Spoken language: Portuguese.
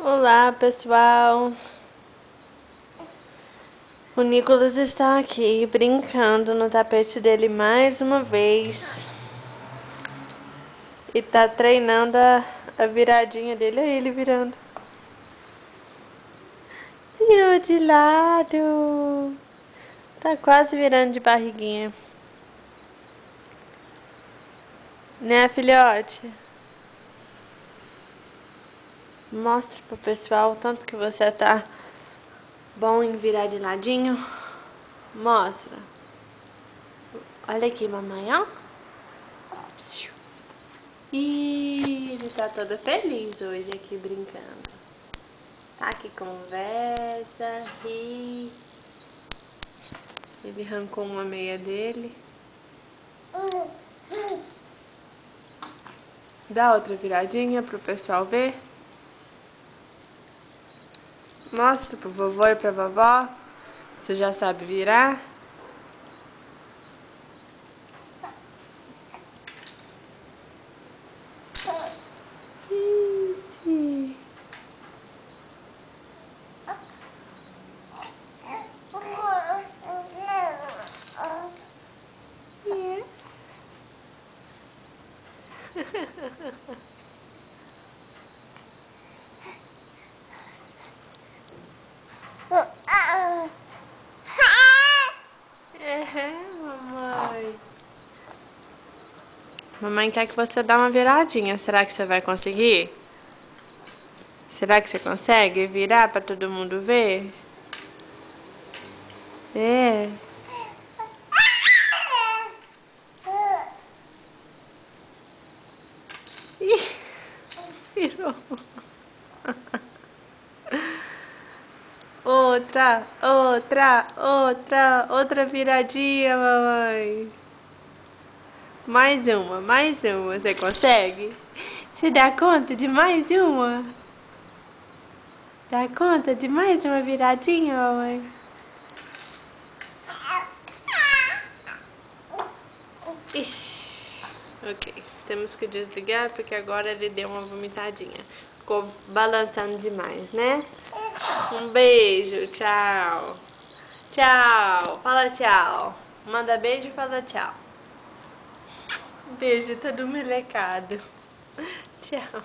Olá, pessoal. O Nicolas está aqui brincando no tapete dele mais uma vez. E tá treinando a viradinha dele. Olha ele virando. Virou de lado. Tá quase virando de barriguinha. Né, filhote? Mostra pro pessoal o tanto que você tá bom em virar de ladinho. Mostra. Olha aqui, mamãe, ó. Ih, ele tá todo feliz hoje aqui brincando. Tá aqui, conversa, ri. Ele arrancou uma meia dele. Dá outra viradinha pro pessoal ver. Mostra pro vovô e pra vovó. Você já sabe virar? Ih, é, mamãe. Mamãe quer que você dê uma viradinha. Será que você vai conseguir? Será que você consegue virar pra todo mundo ver? É. Ih, virou. Outra viradinha, mamãe. Mais uma. Você consegue? Você dá conta de mais uma? Dá conta de mais uma viradinha, mamãe? Ixi. Ok, temos que desligar porque agora ele deu uma vomitadinha. Ficou balançando demais, né? Um beijo, tchau. Tchau, fala tchau. Manda beijo e fala tchau. Beijo todo melecado. Tchau.